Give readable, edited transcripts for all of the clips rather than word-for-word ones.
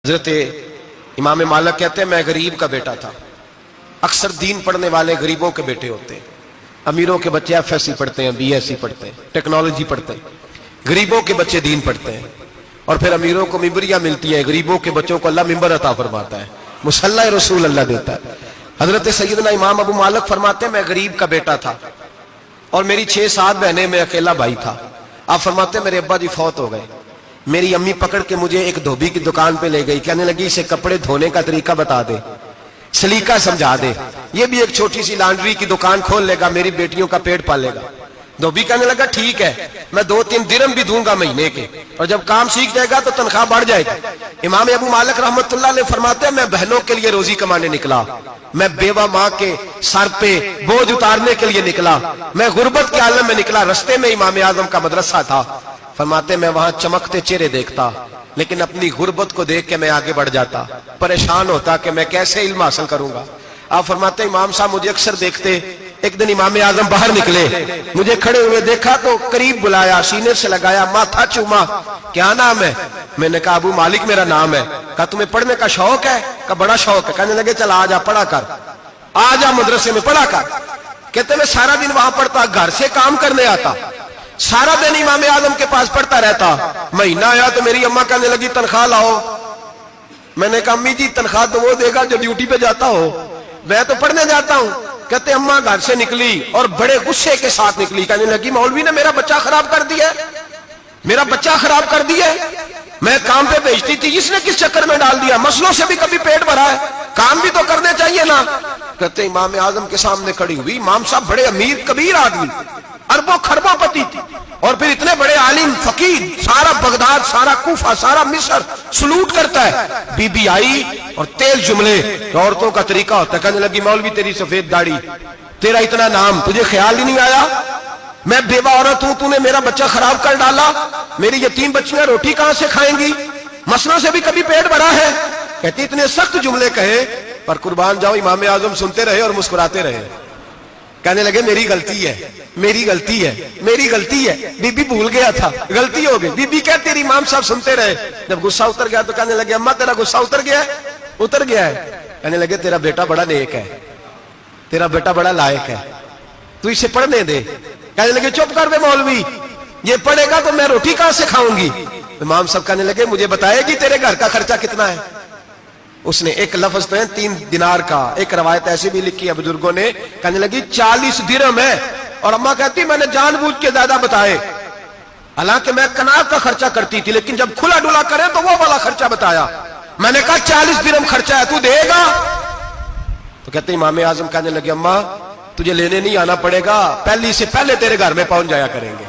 حضرت امام مالک کہتے ہیں میں غریب کا بیٹا تھا. اکثر دین پڑھنے والے غریبوں کے بیٹے ہوتے ہیں. امیروں کے بچے ایف ایس سی پڑھتے ہیں, بی ایس سی پڑھتے ہیں, ٹیکنالوجی پڑھتے ہیں. غریبوں کے بچے دین پڑھتے ہیں اور پھر امیروں کو ممبریاں ملتی ہیں. غریبوں کے بچوں کو اللہ ممبر عطا فرماتا ہے, مصلی رسول اللہ دیتا ہے. حضرت سیدنا امام ابو مالک فرماتے ہیں میں غریب کا بیٹا تھا اور میری 6-7 بہنیں, میں اکیلا بھائی تھا. آپ فرماتے ہیں میرے ابا جی فوت ہو گئے. میری امی پکڑ کے مجھے ایک دھوبی کی دکان پہ لے گئی, کہنے لگی اسے کپڑے دھونے کا طریقہ بتا دے, سلیقہ سمجھا دے, یہ بھی ایک چھوٹی سی لانڈری کی دکان کھول لے گا, میری بیٹیوں کا پیٹ پالے گا. دھوبی کہنے لگا ٹھیک ہے, میں 2-3 درہم بھی دوں گا مہینے کے, اور جب کام سیکھ جائے گا تو تنخواہ بڑھ جائے گی. امام ابو مالک رحمت اللہ علیہ فرماتے ہیں میں بہنوں کے لیے روزی کمانے نکلا, میں بیوہ ماں کے سر پہ بوجھ اتارنے کے لیے نکلا, میں غربت کے عالم میں نکلا. رستے میں امام اعظم کا مدرسہ تھا. فرماتے میں وہاں چمکتے چہرے دیکھتا, لیکن اپنی غربت کو دیکھ کے میں آگے بڑھ جاتا, پریشان ہوتا کہ میں کیسے علم حاصل کروں گا. آپ فرماتے امام صاحب مجھے اکثر دیکھتے. ایک دن امام اعظم باہر نکلے, مجھے کھڑے ہوئے دیکھا تو قریب بلایا, سینے سے لگایا, ماتھا چوما. کیا نام ہے؟ میں نے کہا ابو مالک میرا نام ہے. کہا تمہیں پڑھنے کا شوق ہے؟ کہا بڑا شوق ہے. کہنے لگے چل آ جا پڑھا کر, آ جا مدرسے میں پڑھا کر. کہتے میں سارا دن وہاں پڑھتا, گھر سے کام کرنے آتا, سارا دن امام اعظم کے پاس پڑھتا رہتا. مہینہ آیا تو میری اماں کہنے لگی تنخواہ لاؤ. میں نے کہا امی جی تنخواہ تو وہ دے گا جو ڈیوٹی پہ جاتا ہو, میں تو پڑھنے جاتا ہوں. کہتے اماں گھر سے نکلی اور بڑے غصے کے ساتھ نکلی, کہنے لگی مولوی نے میرا بچہ خراب کر دیا, میرا بچہ خراب کر دیا. میں کام پہ بھیجتی تھی, اس نے کس چکر میں ڈال دیا, مسلوں سے بھی کبھی پیٹ بھرا ہے, کام بھی تو کرنے چاہیے نا. کہتے امام اعظم کے سامنے کھڑی ہوئی. امام صاحب بڑے امیر کبیر آدمی, اربوں خربوں پتی تھی, اور پھر اتنے بڑے عالم فقیر, سارا بغداد, سارا کوفہ, سارا مصر سلوٹ کرتا ہے. بی بی آئی اور تیز جملے, عورتوں کا طریقہ ہوتا ہے. کہنے لگی مولوی تیری سفید داڑھی, تیرا اتنا نام, تجھے خیال ہی نہیں آیا میں بیوہ عورت ہوں, تو نے میرا بچہ خراب کر ڈالا, میری یتیم بچیاں روٹی کہاں سے کھائیں گی, مسلوں سے بھی کبھی پیٹ بھرا ہے. کہتی اتنے سخت جملے کہے, پر قربان جاؤ امام اعظم سنتے رہے اور مسکراتے رہے. کہنے لگے میری غلطی ہے, میری غلطی ہے, میری غلطی ہے, بی بی بھول گیا تھا, غلطی ہو گئی. بی بی کہتے تیری امام صاحب سنتے رہے. جب غصہ اتر گیا تو کہنے لگے اماں تیرا غصہ اتر گیا ہے؟ اتر گیا ہے. کہنے لگے تیرا بیٹا بڑا نیک ہے, تیرا بیٹا بڑا لائق ہے, تو اسے پڑھنے دے. کہنے لگے چپ کر دے مولوی, یہ پڑھے گا تو میں روٹی کہاں سے کھاؤں گی. امام صاحب کہنے لگے مجھے بتائے گی تیرے گھر کا خرچہ کتنا ہے. اس نے ایک لفظ تو ہے 3 دینار کا, ایک روایت ایسی بھی لکھی ہے بزرگوں نے, کہنے لگی 40 درہم ہے. اور اماں کہتی میں نے جان بوجھ کے زیادہ بتائے, حالانکہ میں کناب کا خرچہ کرتی تھی, لیکن جب کھلا ڈلا کرے تو وہ والا خرچہ بتایا. میں نے کہا 40 درہم خرچہ ہے, تو دے گا؟ تو کہتے امام اعظم کہنے لگے اماں تجھے لینے نہیں آنا پڑے گا, پہلی سے پہلے تیرے گھر میں پہنچ جایا کریں گے,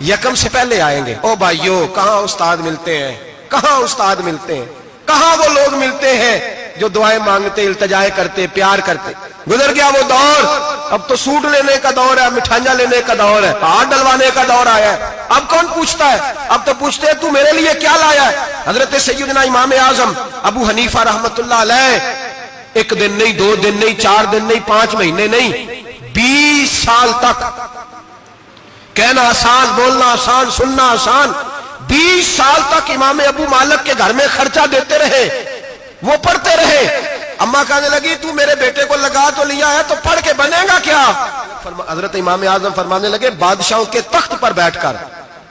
یکم سے پہلے آئیں گے. او بھائیو کہاں استاد ملتے ہیں, کہاں استاد ملتے ہیں, کہاں وہ لوگ ملتے ہیں جو دعائیں مانگتے, التجائے کرتے, پیار کرتے. گزر گیا وہ دور, اب تو سوٹ لینے کا دور ہے, مٹھائیاں لینے کا دور ہے, ہاتھ ڈلوانے کا دور آیا ہے. اب کون پوچھتا ہے, اب تو پوچھتے ہیں تو میرے لیے کیا لایا ہے. حضرت سیدنا امام اعظم ابو حنیفہ رحمت اللہ علیہ 1 دن نہیں, 2 دن نہیں, 4 دن نہیں, 5 مہینے نہیں, 20 سال تک, کہنا آسان, بولنا آسان, سننا آسان, 20 سال تک امام ابو مالک کے گھر میں خرچہ دیتے رہے, وہ پڑھتے رہے. اماں کہنے لگی تو میرے بیٹے کو لگا تو لیا ہے, تو پڑھ کے بنے گا کیا. حضرت امام اعظم فرمانے لگے بادشاہوں کے تخت پر بیٹھ کر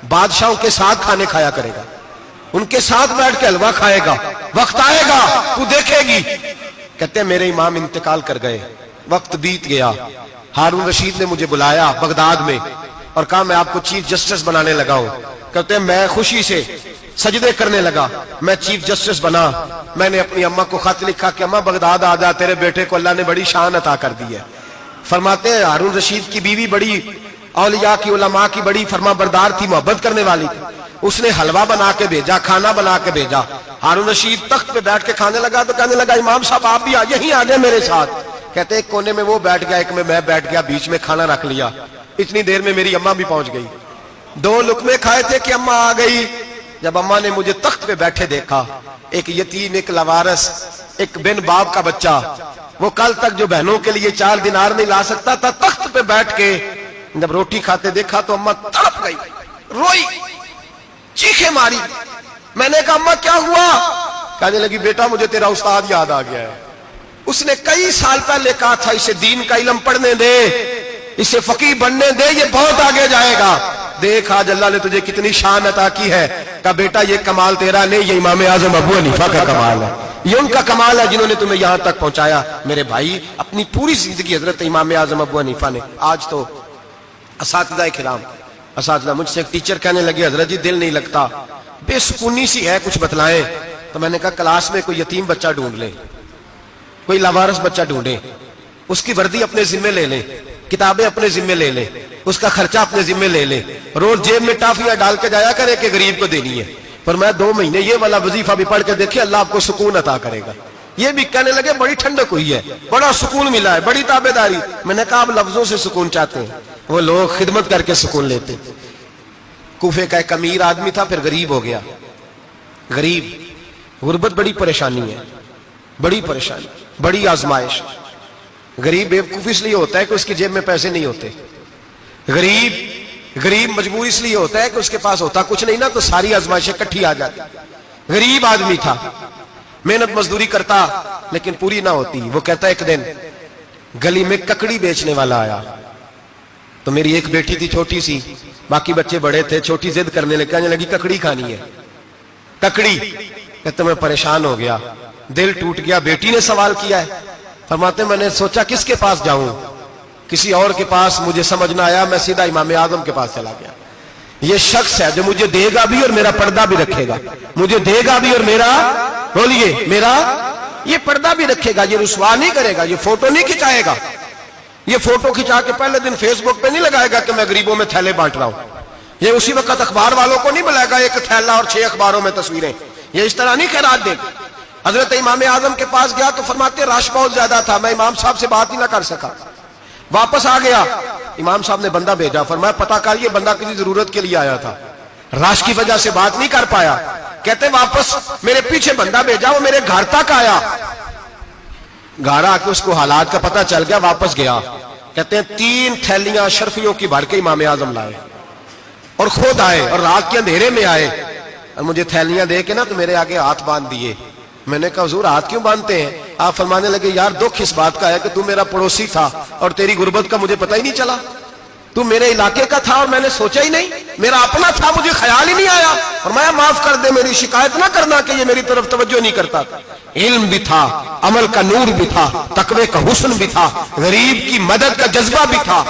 بادشاہوں کے ساتھ کھانے کھایا کرے گا, ان کے ساتھ بیٹھ کے حلوہ کھائے گا, وقت آئے گا تو دیکھے گی. کہتے ہیں میرے امام انتقال کر گئے, وقت بیت گیا. ہارون رشید نے مجھے بلایا بغداد میں اور کہا میں آپ کو چیف جسٹس بنانے لگا ہوں. کہتے ہیں میں خوشی سے سجدے کرنے لگا, میں چیف جسٹس بنا. میں نے اپنی اماں کو خط لکھا کہ اماں بغداد آ جا, تیرے بیٹے کو اللہ نے بڑی شان عطا کر دی ہے. فرماتے ہیں ہارون رشید کی بیوی بڑی اولیاء کی, علماء کی بڑی فرما بردار تھی, محبت کرنے والی تھی. اس نے حلوہ بنا کے بھیجا, کھانا بنا کے بھیجا. ہارون رشید تخت پہ بیٹھ کے کھانے لگا تو کہنے لگا امام صاحب آپ بھی یہیں آ جائیں میرے ساتھ. کہتے ایک کونے میں وہ بیٹھ گیا, ایک میں بیٹھ گیا, بیچ میں کھانا رکھ لیا. اتنی دیر میں میری اماں بھی پہنچ گئی. 2 لقمے کھائے تھے کہ اماں آ گئی. جب اماں نے مجھے تخت پہ بیٹھے دیکھا, ایک یتیم, ایک لاوارث, ایک بن باپ کا بچہ, وہ کل تک جو بہنوں کے لیے 4 دینار نہیں لا سکتا تھا, تخت پہ بیٹھ کے جب روٹی کھاتے دیکھا تو اماں تڑپ گئی, روئی, چیخیں ماری. میں نے کہا اماں کیا ہوا؟ کہنے لگی بیٹا مجھے تیرا استاد یاد آ گیا ہے، اس نے کئی سال پہلے کہا تھا اسے دین کا علم پڑھنے دے، اسے فقیہ بننے دے، یہ بہت آگے جائے گا۔ دیکھ آج اللہ نے تجھے کتنی شان عطا کی ہے۔ کہا بیٹا یہ کمال تیرا نہیں، یہ امام اعظم ابو حنیفہ کا کمال ہے، یہ ان کا کمال ہے جنہوں نے تمہیں یہاں تک پہنچایا۔ میرے بھائی اپنی پوری زندگی حضرت امام اعظم ابو حنیفہ نے، آج تو اساتذہ کرام، اساتذہ مجھ سے ایک ٹیچر کہنے لگے حضرت جی دل نہیں لگتا، بے سکونی سی ہے، کچھ بتلائیں۔ تو میں نے کہا کلاس میں کوئی یتیم بچہ ڈھونڈ لیں، کوئی لاوارث بچہ ڈھونڈیں، اس کی وردی اپنے ذمے لے لیں، کتابیں اپنے ذمے لے لیں، اس کا خرچہ اپنے ذمے لے لیں، روز جیب میں ٹافیاں ڈال کے جایا کرے کہ غریب کو دینی ہے، پر میں 2 مہینے یہ والا وظیفہ بھی پڑھ کے دیکھے، اللہ آپ کو سکون عطا کرے گا۔ یہ بھی کہنے لگے بڑی ٹھنڈک ہوئی ہے، بڑا سکون ملا ہے، بڑی تابعداری۔ میں نے کہا آپ لفظوں سے سکون چاہتے ہیں، وہ لوگ خدمت کر کے سکون لیتے۔ کوفے کا ایک امیر آدمی تھا، پھر غریب ہو گیا۔ غریب، غربت بڑی پریشانی ہے، بڑی پریشانی، بڑی آزمائش۔ غریب بیوقوف اس لیے ہوتا ہے کہ اس کی جیب میں پیسے نہیں ہوتے، غریب مجبور اس لیے ہوتا ہے کہ اس کے پاس ہوتا کچھ نہیں نا، تو ساری آزمائشیں کٹھی آ جاتی۔ غریب آدمی تھا، محنت مزدوری کرتا لیکن پوری نہ ہوتی۔ وہ کہتا ایک دن گلی میں ککڑی بیچنے والا آیا، تو میری ایک بیٹی تھی چھوٹی سی، باقی بچے بڑے تھے، چھوٹی ضد کرنے لگی، کہنے لگی ککڑی کھانی ہے، ککڑی۔ کہتے میں پریشان ہو گیا، دل ٹوٹ گیا، بیٹی نے سوال کیا ہے۔ فرماتے میں نے سوچا کس کے پاس جاؤں، کسی اور کے پاس مجھے سمجھ نہ آیا، میں سیدھا امام اعظم کے پاس چلا گیا۔ یہ شخص ہے جو مجھے دے گا بھی اور میرا پردہ بھی رکھے گا، مجھے دے گا بھی اور میرا، بولیے، میرا یہ پردہ بھی رکھے گا، یہ رسوا نہیں کرے گا، یہ فوٹو نہیں کھچائے گا، یہ فوٹو کھچا کے پہلے دن فیس بک پہ نہیں لگائے گا کہ میں غریبوں میں تھیلے بانٹ رہا ہوں، یہ اسی وقت اخبار والوں کو نہیں بلائے گا ایک تھیلا اور 6 اخباروں میں تصویریں، یہ اس طرح نہیں خیرات دے گا۔ حضرت امام اعظم کے پاس گیا تو فرماتے رش بہت زیادہ تھا، میں امام صاحب سے بات ہی نہ کر سکا، واپس آ گیا۔ امام صاحب نے بندہ بھیجا، فرمایا پتہ کر یہ بندہ کسی ضرورت کے لیے آیا تھا، رش کی وجہ سے بات نہیں کر پایا۔ کہتے واپس میرے پیچھے بندہ بھیجا، وہ میرے گھر تک آیا، گھر آ کے اس کو حالات کا پتہ چل گیا، واپس گیا۔ کہتے ہیں 3 تھیلیاں اشرفیوں کی بھر کے امام اعظم لائے اور خود آئے اور رات کے اندھیرے میں آئے اور مجھے تھیلیاں دے کے نا تو میرے آگے ہاتھ باندھ دیے۔ میں نے کہا حضور ہاتھ کیوں باندھتے ہیں؟ آپ فرمانے لگے یار دکھ اس بات کا ہے کہ تو میرا پڑوسی تھا اور تیری غربت کا مجھے پتہ ہی نہیں چلا، تو میرے علاقے کا تھا اور میں نے سوچا ہی نہیں، میرا اپنا تھا مجھے خیال ہی نہیں آیا۔ فرمایا معاف کر دے، میری شکایت نہ کرنا کہ یہ میری طرف توجہ نہیں کرتا۔ علم بھی تھا، عمل کا نور بھی تھا، تقوی کا حسن بھی تھا، غریب کی مدد کا جذبہ بھی تھا۔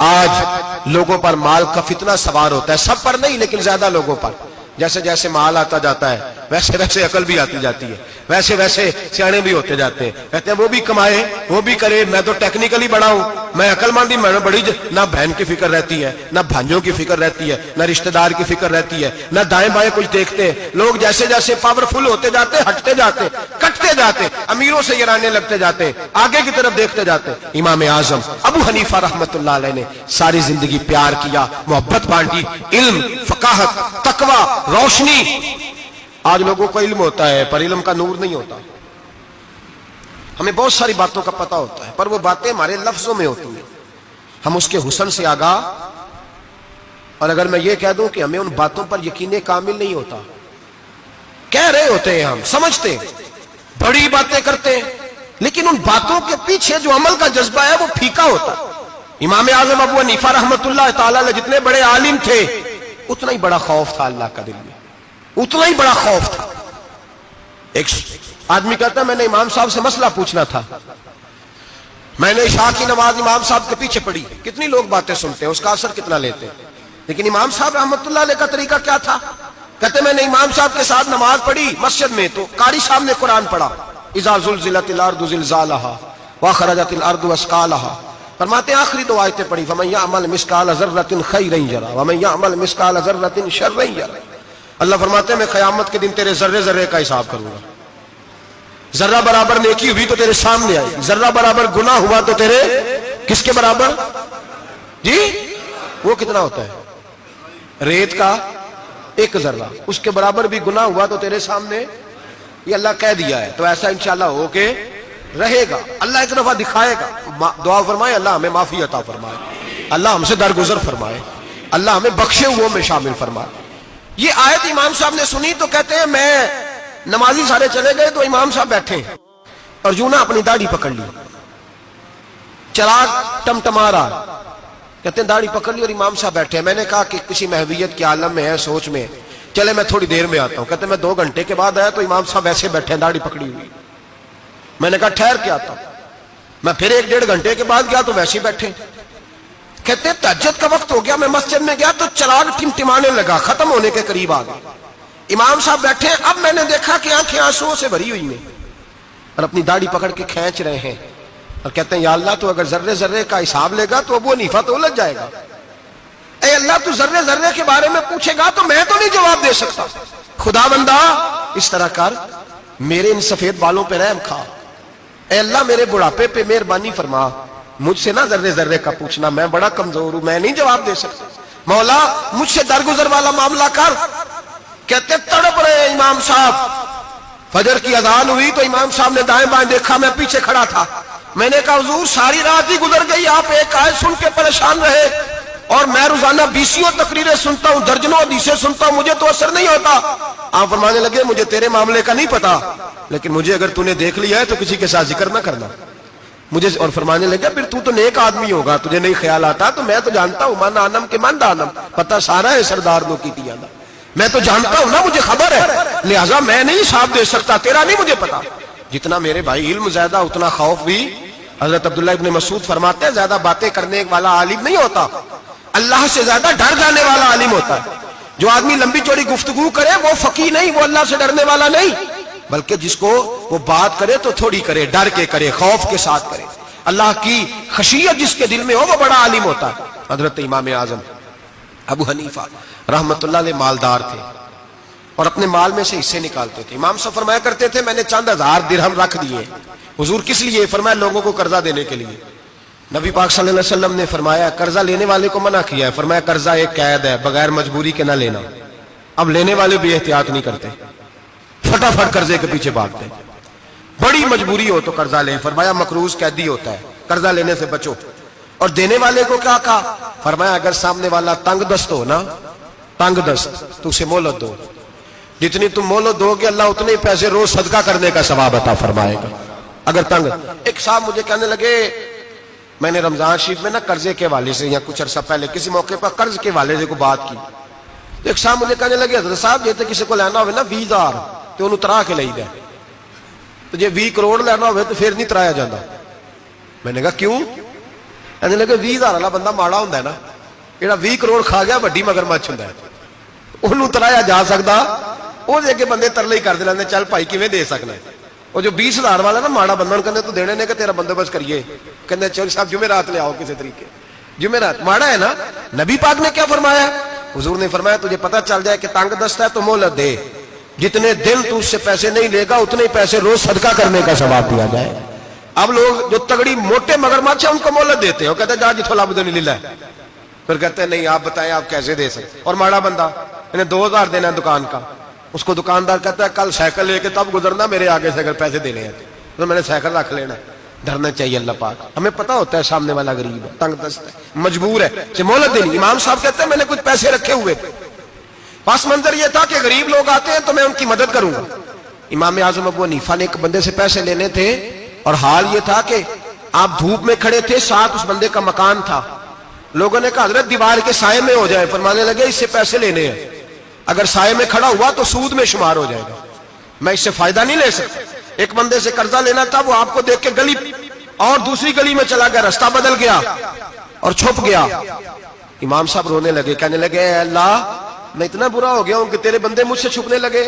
آج لوگوں پر مال کا فتنہ سوار ہوتا ہے، سب پر نہیں لیکن زیادہ لوگوں پر۔ جیسے جیسے مال آتا جاتا ہے ویسے ویسے عقل بھی آتی جاتی ہے، ویسے ویسے سیانے بھی ہوتے جاتے ہیں۔ کہتے ہیں وہ بھی کمائے وہ بھی کرے، میں تو ٹیکنیکلی بڑا ہوں، میں عقل مندی، میں نے بڑی نہ بہن کی فکر رہتی ہے، نہ بھانجوں کی فکر رہتی ہے، نہ رشتہ دار کی فکر رہتی ہے، نہ دائیں بائیں کچھ دیکھتے ہیں۔ لوگ جیسے جیسے پاورفل ہوتے جاتے ہٹتے جاتے، کٹتے جاتے، امیروں سے گرانے لگتے جاتے، آگے کی طرف دیکھتے جاتے۔ امام اعظم ابو حنیفہ رحمۃ اللہ علیہ نے ساری زندگی پیار کیا، محبت بانٹی، علم، فقاہت، تقوی، روشنی۔ آج لوگوں کو علم ہوتا ہے پر علم کا نور نہیں ہوتا، ہمیں بہت ساری باتوں کا پتہ ہوتا ہے پر وہ باتیں ہمارے لفظوں میں ہوتی ہیں، ہم اس کے حسن سے آگاہ۔ اور اگر میں یہ کہہ دوں کہ ہمیں ان باتوں پر یقین کامل نہیں ہوتا، کہہ رہے ہوتے ہیں، ہم سمجھتے ہیں، بڑی باتیں کرتے ہیں، لیکن ان باتوں کے پیچھے جو عمل کا جذبہ ہے وہ پھیکا ہوتا ہے۔ امام اعظم ابو حنیفہ رحمۃ اللہ تعالیٰ علیہ جتنے بڑے عالم تھے اتنا ہی بڑا خوف تھا اللہ کا دل میں، اتنا ہی بڑا خوف تھا۔ ایک آدمی کہتا ہے میں نے امام صاحب سے مسئلہ پوچھنا تھا، میں نے عشاء کی نماز امام صاحب کے پیچھے پڑھی، کتنی لوگ باتیں سنتے ہیں، اس کا اثر کتنا لیتے ہیں، لیکن امام صاحب رحمۃ اللہ علیہ کا طریقہ کیا تھا؟ کہتے میں نے امام صاحب کے ساتھ نماز پڑھی مسجد میں، تو قاری صاحب نے قرآن پڑھا، اذا زلزلت الارض زلزالہا واخرجت الارض اثقالہا، فرماتے ہیں آخری 2 آیتیں پڑھی، فمن یعمل مثقال ذرۃ خیرا یرہ ومن یعمل مثقال ذرۃ شرا یرہ۔ اللہ فرماتے ہیں میں قیامت کے دن تیرے ذرے ذرے کا حساب کروں گا، ذرہ برابر نیکی ہوئی تو تیرے سامنے آئی، ذرہ برابر گناہ ہوا تو تیرے کس کے برابر؟ جی وہ کتنا ہوتا ہے؟ ریت کا 1 ذرہ، اس کے برابر بھی گناہ ہوا تو تیرے سامنے، یہ اللہ کہہ دیا ہے، تو ایسا انشاءاللہ ہو کے رہے گا۔ اللہ ایک دفعہ دکھائے گا، دعا فرمائے اللہ ہمیں معافی عطا فرمائے، اللہ ہم سے درگزر فرمائے، اللہ ہمیں بخشے ہوئوں میں شامل فرمائے۔ یہ آیت امام صاحب نے سنی تو کہتے ہیں میں نمازی سارے چلے گئے تو امام صاحب بیٹھے اور یوں نہ اپنی داڑھی پکڑ لی, چراغ ٹمٹما رہا, کہتے ہیں داڑھی پکڑ لی اور امام صاحب بیٹھے. میں نے کہا کہ کسی محویت کے عالم میں ہے, سوچ میں, چلے میں تھوڑی دیر میں آتا ہوں. کہتے ہیں میں 2 گھنٹے کے بعد آیا تو امام صاحب ایسے بیٹھے ہیں داڑھی پکڑی ہوئی. میں نے کہا ٹھہر کے آتا ہوں. میں پھر 1-1.5 گھنٹے کے بعد گیا تو ویسے ہی بیٹھے. کہتے ہیں تہجد کا وقت ہو گیا, میں مسجد میں گیا تو چراغ ٹمٹمانے لگا, ختم ہونے کے قریب آ گیا. امام صاحب بیٹھے, اب میں نے دیکھا کہ آنکھیں آنسوؤں سے بھری ہوئی ہیں اور اپنی داڑھی پکڑ کے کھینچ رہے ہیں اور کہتے ہیں یا اللہ تو اگر ذرے ذرے کا حساب لے گا تو ابو حنیفہ تو الجھ جائے گا. اے اللہ تو ذرے ذرے کے بارے میں پوچھے گا تو میں تو نہیں جواب دے سکتا. خدا بندہ اس طرح کر, میرے ان سفید بالوں پہ رحم کھا. اے اللہ میرے بڑھاپے پہ مہربانی فرما, مجھ سے نہ ذرے ذرے کا پوچھنا, میں بڑا کمزور ہوں, میں نہیں جواب دے سکتا. مولا مجھ سے درگزر والا معاملہ کر. کہتے تڑپ رہے امام صاحب. فجر کی اذان ہوئی تو امام صاحب نے دائیں بائیں دیکھا, میں پیچھے کھڑا تھا. میں نے کہا حضور ساری رات ہی گزر گئی, آپ ایک آیت سن کے پریشان رہے اور میں روزانہ 20 تقریریں سنتا ہوں, درجنوں حدیثیں سنتا ہوں, مجھے تو اثر نہیں ہوتا. آپ فرمانے لگے مجھے تیرے معاملے کا نہیں پتا, لیکن مجھے اگر تو نے دیکھ لیا ہے تو کسی کے ساتھ ذکر نہ کرنا مجھے. اور فرمانے لگے پھر تو نیک آدمی ہوگا, تجھے نہیں خیال آتا, تو میں تو جانتا ہوں من آنم کے من دانم, پتہ سارا ہے سردار نو کی تیانا, میں تو جانتا ہوں نا, مجھے خبر ہے, لہٰذا میں نہیں حساب دے سکتا, تیرا نہیں مجھے پتا. جتنا میرے بھائی علم زیادہ اتنا خوف بھی. حضرت عبداللہ ابن مسعود فرماتے ہیں زیادہ باتیں کرنے والا عالم نہیں ہوتا, اللہ سے زیادہ ڈر جانے والا عالم ہوتا ہے. جو آدمی لمبی چوڑی گفتگو کرے وہ فقیہ نہیں, وہ اللہ سے ڈرنے والا نہیں, بلکہ جس کو وہ بات کرے تو تھوڑی کرے, ڈر کے کرے, خوف کے ساتھ کرے. اللہ کی خشیت جس کے دل میں ہو وہ بڑا عالم ہوتا ہے. حضرت امام اعظم ابو حنیفہ رحمت اللہ علیہ مالدار تھے اور اپنے مال میں سے حصے نکالتے تھے. امام صاحب فرمایا کرتے تھے میں نے چند 1000 درہم رکھ دیے. حضور کس لیے؟ فرمایا لوگوں کو قرضہ دینے کے لیے. نبی پاک صلی اللہ علیہ وسلم نے فرمایا قرضہ لینے والے کو منع کیا ہے, فرمایا قرضہ ایک قید ہے, بغیر مجبوری کے نہ لینا. اب لینے والے بھی احتیاط نہیں کرتے, فٹافٹ قرضے کے پیچھے بھاگتے. بڑی مجبوری ہو تو قرضہ لیں, فرمایا مقروض قیدی ہوتا ہے, قرضہ لینے سے بچو. اور دینے والے کو کیا کہا؟ فرمایا اگر سامنے والا تنگ دست ہو نا, تنگ دست, تو اسے مہلت دو. جتنی تم مہلت دو گے اللہ اتنے پیسے روز صدقہ کرنے کا ثواب عطا فرمائے گا. اگر تنگ. ایک صاحب مجھے کہنے لگے, میں نے رمضان شریف میں نا قرضے کے والے سے یا کچھ عرصہ پہلے کسی موقع پر قرض کے والے سے کو بات کی. ایک صاحب مجھے کہنے لگے حضرت صاحب جیسے کسی کو لینا ہوئے نا 20,000 تو انہوں ترا کے لئی دے, تو جے 20 کروڑ لینا ہوئے تو پھر نہیں ترایا جاتا. میں نے کہا کیوں؟ کہنے لگے 20,000 والا بندہ ماڑا ہوندا ہے نا, جڑا 20 کروڑ کھا گیا بڑی مگرمچھ ہوندا ہے, انہوں ترایا جا سکدا, وہ دے کے بندے ترلے ہی کر دے لیندے چل بھائی کیویں دے سکنا ہے. وہ جو 20,000 والا نا ماڑا بندہ انہوں کہندے تو دینے نے کہ تیرا بندوبست کریے, کہندے چل صاحب جمعرات لے آؤ کسی طریقے. جمعرات ماڑا ہے نا. نبی پاک نے کیا فرمایا؟ حضور نے فرمایا تجھے پتہ چل جائے کہ تنگ دست ہے تو مہلت دے, جتنے دن تو اس سے پیسے نہیں لے گا اتنے پیسے روز صدقہ کرنے کا ثواب دیا جائے. اب لوگ جو تگڑی موٹے مگرمچھ ہیں ان کو مہلت دیتے ہیں, وہ کہتے ہیں جا جتھوں لب دے نہیں لے, پھر کہتے ہیں نہیں آپ بتائیں آپ کیسے دے سکتے. اور ماڑا بندہ انہیں 2,000 دینا ہے دکان کا, اس کو دکاندار کہتا ہے کل سائیکل لے کے تب گزرنا میرے آگے سے اگر پیسے دینے ہیں تو میں نے سائیکل رکھ لینا. ڈرنا چاہیے اللہ پاک, ہمیں پتا ہوتا ہے سامنے والا غریب ہے, تنگ دست ہے, مجبور ہے, اسے مہلت دینی. امام صاحب کہتے ہیں میں نے کچھ پیسے رکھے ہوئے, پس منظر یہ تھا کہ غریب لوگ آتے ہیں تو میں ان کی مدد کروں گا. امام اعظم ابو حنیفہ نے ایک بندے سے پیسے لینے تھے اور حال یہ تھا کہ آپ دھوپ میں کھڑے تھے, ساتھ اس بندے کا مکان تھا. لوگوں نے کہا حضرت دیوار کے سائے میں ہو جائے. فرمانے لگے اس سے پیسے لینے ہیں, اگر سائے میں کھڑا ہوا تو سود میں شمار ہو جائے گا, میں اس سے فائدہ نہیں لے سکتا. ایک بندے سے قرضہ لینا تھا, وہ آپ کو دیکھ کے گلی اور دوسری گلی میں چلا گیا, رستہ بدل گیا اور چھپ گیا. امام صاحب رونے لگے, کہنے لگے اے اللہ میں اتنا برا ہو گیا ہوں کہ تیرے بندے مجھ سے چھپنے لگے.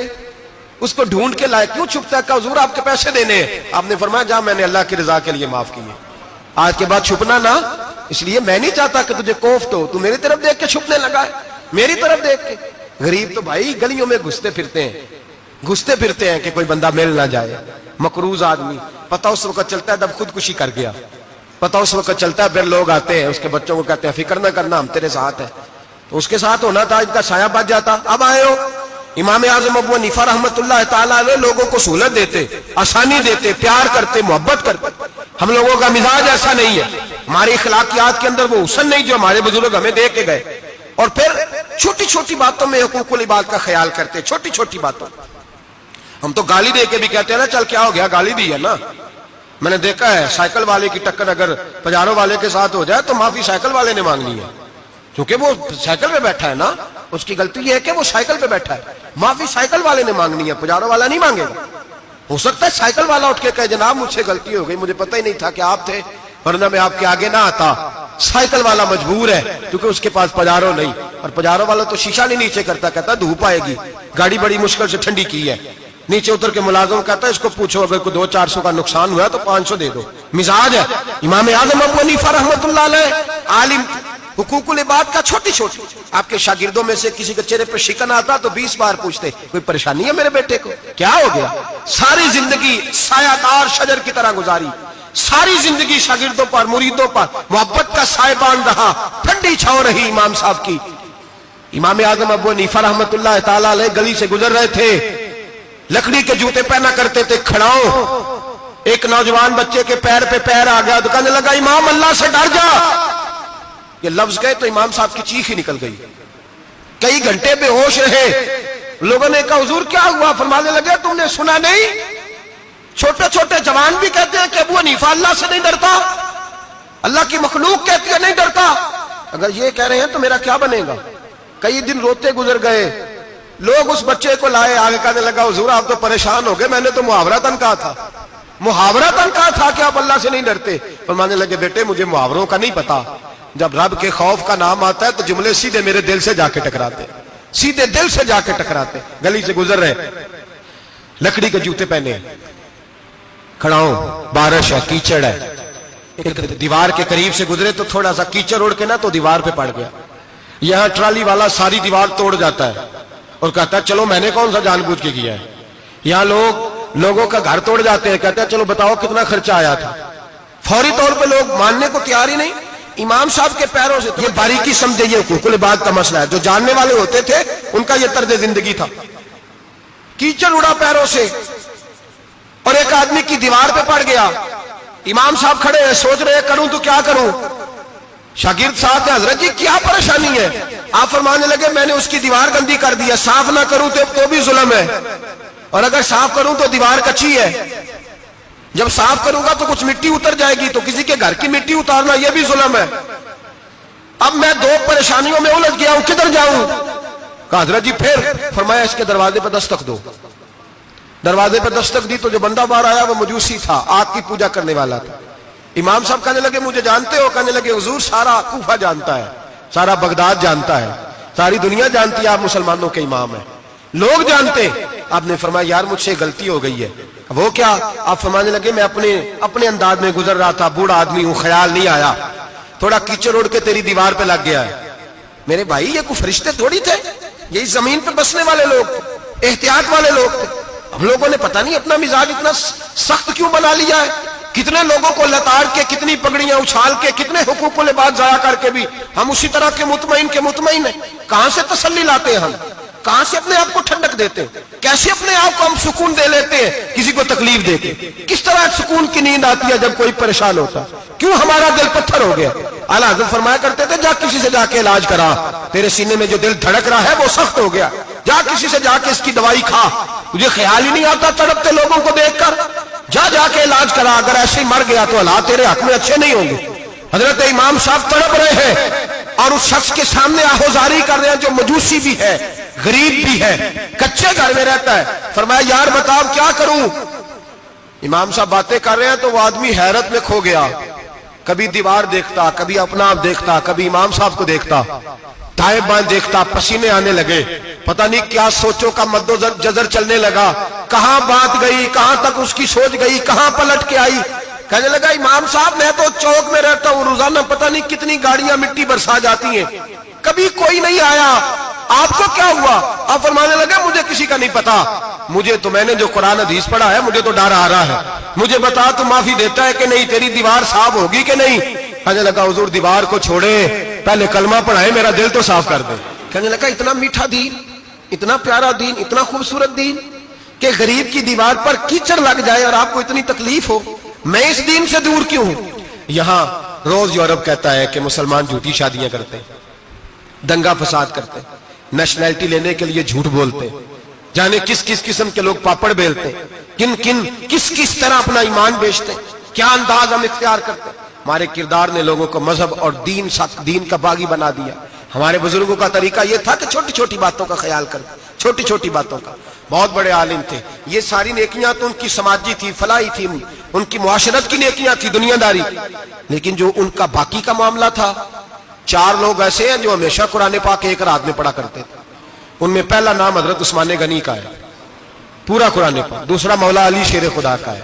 اس کو ڈھونڈ کے لائے, کیوں چھپتا ہے؟ کہ حضور آپ کے پیسے دینے ہیں. آپ نے فرمایا جا میں نے اللہ کی رضا کے لیے معاف کیے, آج کے بعد چھپنا نہ, اس لیے میں نہیں چاہتا کہ تجھے کوفت ہو. تو میری طرف دیکھ کے چھپنے لگا ہے, میری طرف دیکھ کے. غریب تو بھائی گلیوں میں گھستے پھرتے ہیں کہ کوئی بندہ مل نہ جائے. مقروض آدمی پتہ اس وقت چلتا ہے جب خودکشی کر گیا, پتہ اس وقت چلتا ہے پھر لوگ آتے ہیں اس کے بچوں کو کہتے ہیں فکر نہ کرنا ہم تیرے ساتھ ہیں. تو اس کے ساتھ ہونا تھا, ان کا سایہ بچ جاتا. اب آئے ہو امام اعظم ابو حنیفہ رحمت اللہ تعالیٰ علیہ لوگوں کو سہولت دیتے, آسانی دیتے, پیار کرتے, محبت کرتے. ہم لوگوں کا مزاج ایسا نہیں ہے, ہماری اخلاقیات کے اندر وہ حسن نہیں جو ہمارے بزرگ ہمیں دے کے گئے. اور پھر چھوٹی چھوٹی باتوں میں حقوق العباد کا خیال کرتے, چھوٹی چھوٹی باتوں. ہم تو گالی دے کے بھی کہتے ہیں نا چل کیا ہو گیا, گالی دی ہے نا. میں نے دیکھا ہے سائیکل والے کی ٹکر اگر پجارو والے کے ساتھ ہو جائے تو معافی سائیکل والے نے مانگنی ہے, کیونکہ وہ سائیکل پہ بیٹھا ہے نا, اس کی غلطی یہ ہے کہ وہ سائیکل پہ بیٹھا ہے. معافی سائیکل والے نے مانگنی ہے, پجارو والا نہیں مانگے گا. ہو سکتا ہے سائیکل والا اٹھ کے کہے جناب مجھ سے غلطی ہو گئی, مجھے پتہ ہی نہیں تھا کہ آپ تھے, ورنہ میں آپ کے آگے نہ آتا. سائیکل والا مجبور ہے کیونکہ اس کے پاس پجارو نہیں, اور پجارو والا تو شیشہ نہیں نیچے کرتا, کہتا دھوپ آئے گی, گاڑی بڑی مشکل سے ٹھنڈی کی ہے. نیچے اتر کے ملازم کہتا ہے اس کو پوچھو اگر کوئی 200-400 کا نقصان ہوا تو 500 دے دو. مزاج ہے. امام اعظم ابو حنیفہ رحمۃ اللہ علیہ عالم, حقوق العباد کا چھوٹی چھوٹی, آپ کے شاگردوں میں سے کسی کے چہرے پہ شکن آتا تو 20 بار پوچھتے کوئی پریشانی ہے میرے بیٹے کو, کیا ہو گیا. ساری زندگی سایہ دار شجر کی طرح گزاری, ساری زندگی شاگردوں پر مریدوں پر محبت کا سائبان رہا, ٹھنڈی چھاؤں رہی امام صاحب کی. امام اعظم ابو حنیفہ رحمۃ اللہ تعالی علیہ گلی سے گزر رہے تھے, لکڑی کے جوتے پہنا کرتے تھے, کھڑاؤں. ایک نوجوان بچے کے پیر پہ پیر آ گیا تو کہنے لگا امام اللہ سے ڈر جا. یہ لفظ گئے تو امام صاحب کی چیخ ہی نکل گئی. کئی گھنٹے بے ہوش رہے. لوگوں نے کہا حضور کیا ہوا؟ فرمانے لگے تم نے سنا نہیں, چھوٹے چھوٹے جوان بھی کہتے ہیں کہ ابو حنیفہ اللہ سے نہیں ڈرتا, اللہ کی مخلوق کہتی ہے نہیں ڈرتا. اگر یہ کہہ رہے ہیں تو میرا کیا بنے گا. کئی دن روتے گزر گئے. لوگ اس بچے کو لائے, آگے کہنے لگا حضور آپ تو پریشان ہو گئے, میں نے تو محاورتاً کہا تھا, محاورتاً کہا تھا کہ آپ اللہ سے نہیں ڈرتے. فرمانے لگے بیٹے مجھے محاوروں کا نہیں پتا, جب رب کے خوف کا نام آتا ہے تو جملے سیدھے میرے دل سے جا کے ٹکراتے, سیدھے دل سے جا کے ٹکراتے. گلی سے گزر رہے, لکڑی کے جوتے پہنے, کھڑاؤں, بارش ہے, کیچڑ ہے. ایک دیوار کے قریب سے گزرے تو تھوڑا سا کیچڑ اڑ کے نا تو دیوار پہ پڑ گیا. یہاں ٹرالی والا ساری دیوار توڑ جاتا ہے اور کہتا ہے چلو میں نے کون سا جان بوجھ کے کیا ہے. یہاں لوگوں کا گھر توڑ جاتے ہیں, کہتے ہیں چلو بتاؤ کتنا خرچہ آیا تھا. فوری طور پہ لوگ ماننے کو تیار ہی نہیں. امام صاحب کے پیروں سے, یہ باریکی سمجھے, یہ حقوق العباد کا مسئلہ ہے. جو جاننے والے ہوتے تھے ان کا یہ طرز زندگی تھا. کیچڑ اڑا پیروں سے اور ایک آدمی کی دیوار پہ پڑ گیا. امام صاحب کھڑے ہیں, سوچ رہے کروں تو کیا کروں. شاگرد صاحب نے حضرت جی کیا پریشانی ہے؟ آپ فرمانے لگے میں نے اس کی دیوار گندی کر دی ہے, صاف نہ کروں تو بھی ظلم ہے, اور اگر صاف کروں تو دیوار کچی ہے. جب صاف کروں گا تو کچھ مٹی اتر جائے گی, تو کسی کے گھر کی مٹی اتارنا یہ بھی ظلم ہے. اب میں دو پریشانیوں میں الجھ گیا ہوں, کدھر جاؤں؟ کہا حضرت جی پھر. فرمایا اس کے دروازے پہ دستک دو. دروازے پہ دستک دی تو جو بندہ باہر آیا وہ مجوسی تھا, آگ کی پوجا کرنے والا تھا. امام صاحب کہنے لگے مجھے جانتے ہو؟ کہنے لگے حضور سارا کوفہ جانتا ہے, سارا بغداد جانتا ہے, ساری دنیا جانتی ہے آپ مسلمانوں کے امام ہیں, لوگ جانتے. آپ نے فرمایا یار مجھ سے غلطی ہو گئی ہے. وہ کیا؟ آپ فرمانے لگے میں اپنے انداز میں گزر رہا تھا, بوڑھا آدمی ہوں, خیال نہیں آیا, تھوڑا کیچڑ اڑ کے تیری دیوار پہ لگ گیا ہے. میرے بھائی یہ کوئی فرشتے تھوڑی تھے, یہی زمین پہ بسنے والے لوگ, احتیاط والے لوگ تھے. ہم لوگوں نے پتہ نہیں اپنا مزاج اتنا سخت کیوں بنا لیا ہے. کتنے لوگوں کو لتاڑ کے, کتنی پگڑیاں اچھال کے, کتنے حقوق العباد ضائع کر کے بھی ہم اسی طرح کے مطمئن ہیں. کہاں سے تسلی لاتے ہیں ہم, کہاں سے اپنے آپ کو ٹھنڈک دیتے ہیں, کیسے اپنے آپ کو ہم سکون دے لیتے ہیں کسی کو تکلیف دے کے. کس طرح سکون کی نیند آتی ہے جب کوئی پریشان ہوتا, کیوں ہمارا دل پتھر ہو گیا. اعلیٰ حضرت فرمایا کرتے تھے جا کسی سے جا کے علاج کرا, تیرے سینے میں جو دل دھڑک رہا ہے وہ سخت ہو گیا, جا کسی سے جا کے اس کی دوائی کھا, تجھے خیال ہی نہیں آتا تڑپتے لوگوں کو دیکھ کر, جا کے علاج کرا. اگر ایسے ہی مر گیا تو حالات تیرے حق میں اچھے نہیں ہوں گے. حضرت امام صاحب تڑپ رہے ہیں اور اس شخص کے سامنے آہوزاری کر رہے ہیں جو مجوسی بھی ہے, غریب بھی ہے, کچے گھر میں رہتا ہے. فرمایا یار بتاؤ کیا کروں. امام صاحب باتیں کر رہے ہیں تو وہ آدمی حیرت میں کھو گیا, کبھی دیوار دیکھتا, کبھی اپنا آپ دیکھتا, کبھی امام صاحب کو دیکھتا, دائیں بائیں دیکھتا, پسینے آنے لگے, پتہ نہیں کیا سوچوں کا مد و جزر چلنے لگا, کہاں بات گئی, کہاں تک اس کی سوچ گئی, کہاں پلٹ کے آئی. کہنے لگا امام صاحب میں تو چوک میں رہتا ہوں, روزانہ پتہ نہیں کتنی گاڑیاں مٹی برسا جاتی ہیں, کبھی کوئی نہیں آیا, آپ کو کیا ہوا؟ آپ فرمانے لگے مجھے کسی کا نہیں پتا, مجھے تو میں نے جو قرآن حدیث پڑھا ہے مجھے تو ڈر آ رہا ہے, مجھے بتا تو معافی دیتا ہے کہ نہیں, تیری دیوار صاف ہوگی کہ نہیں. کہنے لگا حضور دیوار کو چھوڑے, پہلے کلمہ پڑھائے, میرا دل تو صاف کر دے. کہنے لگا اتنا میٹھا دین, اتنا پیارا دین, اتنا خوبصورت دین کہ غریب کی دیوار پر کیچڑ لگ جائے اور آپ کو اتنی تکلیف ہو, میں اس دین سے دور کیوں ہوں. یہاں روز یورپ کہتا ہے کہ مسلمان جھوٹی شادیاں کرتے ہیں, دنگا فساد کرتے ہیں, نیشنلٹی لینے کے لیے جھوٹ بولتے ہیں, جانے کس کس قسم کے لوگ پاپڑ بیلتے ہیں، کس کس طرح اپنا ایمان بیچتے ہیں، کیا انداز ہم اختیار کرتے ہیں۔ ہمارے کردار نے لوگوں کو مذہب اور دین کا باغی بنا دیا۔ ہمارے بزرگوں کا طریقہ یہ تھا کہ چھوٹی چھوٹی باتوں کا خیال کرتے، چھوٹی چھوٹی باتوں کا۔ بہت بڑے عالم تھے، یہ ساری نیکیاں تو ان کی سماجی تھی، فلاحی تھی، ان کی معاشرت کی نیکیاں تھی، دنیا داری، لیکن جو ان کا باقی کا معاملہ تھا، 4 لوگ ایسے ہیں جو ہمیشہ قرآن پاک ایک رات میں پڑھا کرتے تھے۔ ان میں پہلا نام حضرت عثمان غنی کا ہے، پورا قرآن پاک۔ دوسرا مولا علی شیر خدا کا ہے۔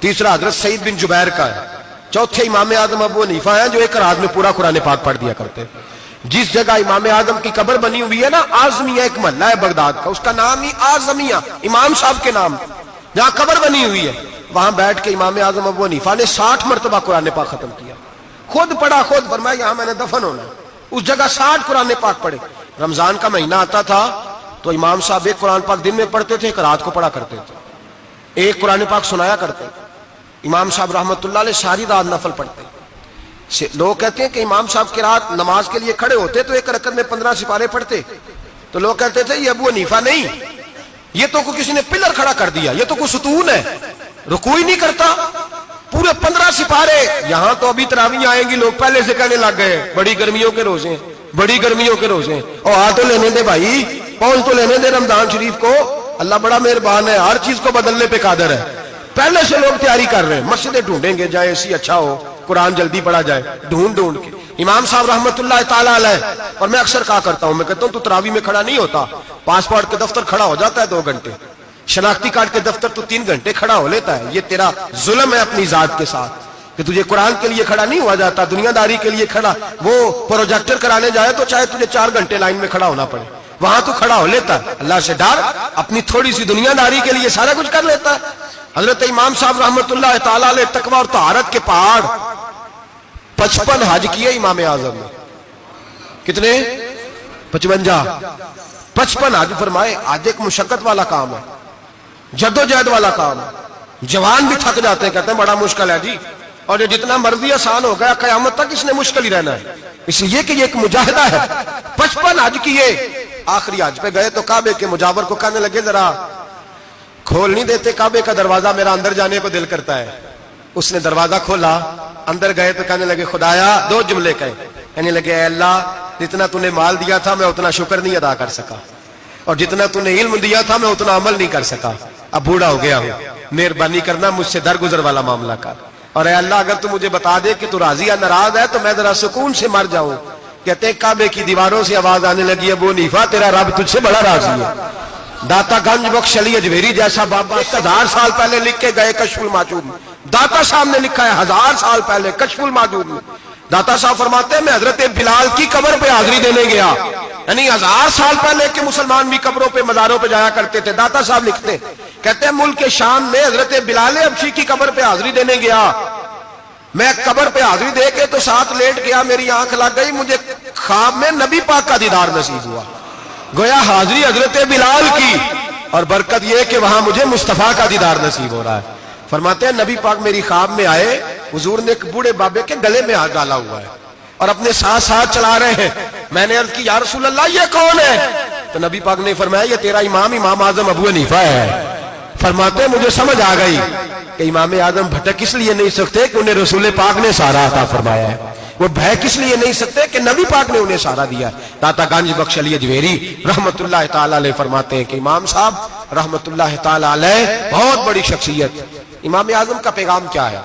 تیسرا حضرت سعید بن جبیر کا ہے۔ چوتھے امام اعظم ابو حنیفہ ہیں جو ایک رات میں پورا قرآن پاک پڑھ دیا کرتے تھے۔ جس جگہ امام اعظم کی قبر بنی ہوئی ہے نا، اعظمیہ ایک محلہ ہے بغداد کا، اس کا نام ہی اعظمیہ، امام صاحب کے نام، جہاں قبر بنی ہوئی ہے، وہاں بیٹھ کے امام اعظم ابو حنیفہ نے 60 مرتبہ قرآن پاک ختم کیا، خود پڑھا، خود فرمایا یہاں میں نے دفن ہونا ہے۔ اس جگہ 60 قرآن پاک پڑھے۔ رمضان کا مہینہ آتا تھا تو امام صاحب ایک قرآن پاک دن میں پڑھتے تھے، ایک رات کو پڑھا کرتے تھے، ایک قرآن پاک سنایا کرتے تھے۔ امام صاحب رحمۃ اللہ علیہ ساری رات نفل پڑھتے۔ لوگ کہتے ہیں کہ امام صاحب کی رات نماز کے لیے کھڑے ہوتے تو ایک رکعت میں 15 سپارے پڑھتے، تو لوگ کہتے تھے یہ ابو حنیفہ نہیں، یہ تو کسی نے پلر کھڑا کر دیا، یہ تو کوئی ستون ہے، رکوع ہی نہیں کرتا، پورے 15 سپارے۔ یہاں تو ابھی تراویح آئیں گی، لوگ پہلے سے کہنے لگ گئے بڑی گرمیوں کے روزے، بڑی گرمیوں کے روزے، اور آ تو لینے دے بھائی، پہنچ تو لینے دے رمضان شریف کو، اللہ بڑا مہربان ہے، ہر چیز کو بدلنے پہ قادر ہے۔ پہلے سے لوگ تیاری کر رہے ہیں، مسجدیں ڈھونڈیں گے جائے اسی اچھا ہو، قرآن جلدی پڑھا جائے، ڈھونڈ کے۔ امام صاحب رحمۃ اللہ تعالیٰ علیہ، اور میں اکثر کہا کرتا ہوں، میں کہتا ہوں تو تراویح میں کھڑا نہیں ہوتا، پاسپورٹ کے دفتر کھڑا ہو جاتا ہے 2 گھنٹے، شناختی کارڈ کے دفتر تو 3 گھنٹے کھڑا ہو لیتا ہے۔ یہ تیرا ظلم ہے اپنی ذات کے ساتھ کہ تجھے قرآن کے لیے کھڑا نہیں ہوا جاتا، دنیا داری کے لیے کھڑا۔ وہ پروجیکٹر کرانے جائے تو چاہے تجھے 4 گھنٹے لائن میں کھڑا ہونا پڑے، وہاں تو کھڑا ہو لیتا ہے۔ اللہ سے ڈر، اپنی تھوڑی سی دنیا داری کے لیے سارا کچھ کر لیتا ہے۔ حضرت امام صاحب رحمۃ اللہ تعالیٰ علیہ تقویٰ اور طہارت کے پہاڑ 55 حج کیے امام اعظم نے۔ کتنے؟ 55 حج فرمائے۔ آج ایک مشقت والا کام ہے، جدوجہد والا کام ہے، جوان بھی تھک جاتے ہیں، کہتے ہیں بڑا مشکل ہے جی، اور یہ جتنا مرضی آسان ہو گیا قیامت تک اس نے مشکل ہی رہنا ہے، اس لیے کہ یہ ایک مجاہدہ ہے۔ 55 حج کیے۔ آخری حج پہ گئے تو کعبے کے مجاور کو کہنے لگے ذرا کھول نہیں دیتے کعبے کا دروازہ، میرا اندر جانے کو دل کرتا ہے۔ اس نے دروازہ کھولا، اندر گئے تو کہنے لگے خدایا، 2 جملے کہے، کہنے لگے اے اللہ، جتنا تو نے مال دیا تھا میں اتنا شکر نہیں ادا کر سکا، اور جتنا تو نے علم دیا تھا میں اتنا عمل نہیں کر سکا، اب بوڑھا ہو گیا ہوں، مہربانی کرنا مجھ سے درگزر والا معاملہ کر، اور اے اللہ اگر تو مجھے بتا دے کہ تو راضی یا ناراض ہے تو میں ذرا سکون سے مر جاؤں۔ کہتے ہیں کعبے کی دیواروں سے آواز آنے لگی، ابو حنیفہ تیرا رب تجھ سے بڑا راضی ہے۔ داتا گنج بخش علی اجمیری جیسا بابا 1000 سال پہلے لکھ کے گئے کشف الماجود میں، داتا صاحب نے لکھا ہے 1000 سال پہلے کشف الماجود میں۔ داتا صاحب فرماتے ہیں میں حضرت بلال کی قبر پہ حاضری دینے گیا، یعنی 1000 سال پہلے کے مسلمان بھی قبروں پہ مزاروں پہ جایا کرتے تھے۔ داتا صاحب لکھتے کہتے ہیں ملک شام میں حضرت بلال حبشی کی قبر پہ حاضری دینے گیا، میں قبر پہ حاضری دے کے تو ساتھ لیٹ گیا، میری آنکھ لگ گئی، مجھے خواب میں نبی پاک کا دیدار نصیب ہوا، گویا حاضری حضرت بلال کی، اور برکت یہ کہ وہاں مجھے مصطفیٰ کا دیدار نصیب ہو رہا ہے۔ فرماتے ہیں نبی پاک میری خواب میں آئے، حضور نے ایک بوڑھے بابے کے گلے میں ہاتھ ڈالا ہوا ہے اور اپنے ساتھ چلا رہے ہیں۔ میں نے عرض کی یا رسول اللہ یہ کون ہے؟ تو نبی پاک نے فرمایا یہ تیرا امام اعظم ابو حنیفہ ہے۔ فرماتے ہیں مجھے سمجھ آ گئی کہ امام اعظم بھٹک اس لیے نہیں سکتے کہ انہیں رسول پاک نے سارا عطا فرمایا ہے، وہ بہک اس لیے نہیں سکتے کہ نبی پاک نے انہیں سارا دیا۔ داتا گنج بخش علی اجمیری رحمت اللہ تعالی علیہ فرماتے ہیں کہ امام صاحب رحمت اللہ تعالی علیہ بہت بڑی شخصیت۔ امام اعظم کا پیغام کیا ہے؟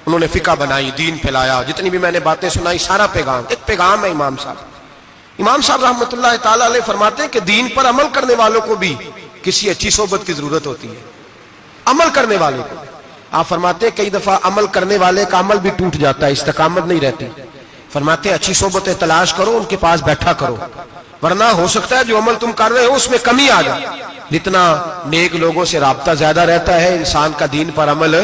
انہوں نے فقہ بنائی، دین پھیلایا، جتنی بھی میں نے باتیں سنائی سارا پیغام، ایک پیغام ہے امام صاحب۔ امام صاحب رحمت اللہ تعالی علیہ فرماتے ہیں کہ دین پر عمل کرنے والوں کو بھی کسی اچھی صحبت کی ضرورت ہوتی ہے، عمل کرنے والے کو۔ آپ فرماتے ہیں کئی دفعہ عمل کرنے والے کا عمل بھی ٹوٹ جاتا ہے، استقامت نہیں رہتی۔ فرماتے ہیں اچھی صحبتیں تلاش کرو، ان کے پاس بیٹھا کرو، ورنہ ہو سکتا ہے جو عمل تم کر رہے ہو اس میں کمی آ جائے۔ جتنا نیک لوگوں سے رابطہ زیادہ رہتا ہے انسان کا دین پر عمل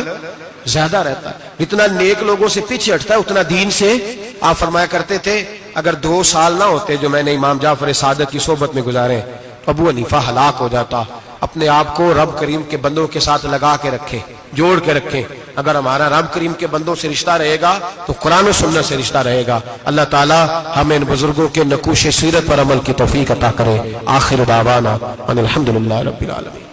زیادہ رہتا ہے، جتنا نیک لوگوں سے پیچھے ہٹتا ہے اتنا دین سے۔ آپ فرمایا کرتے تھے اگر 2 سال نہ ہوتے جو میں نے امام جعفر صادق کی صحبت میں گزارے، ابو حنیفہ ہلاک ہو جاتا۔ اپنے آپ کو رب کریم کے بندوں کے ساتھ لگا کے رکھے، جوڑ کے رکھیں، اگر ہمارا رب کریم کے بندوں سے رشتہ رہے گا تو قرآن و سنت سے رشتہ رہے گا. اللہ تعالی ہمیں ان بزرگوں کے نقوش سیرت پر عمل کی توفیق عطا کرے. آخر دعوانا ان الحمدللہ رب العالمین.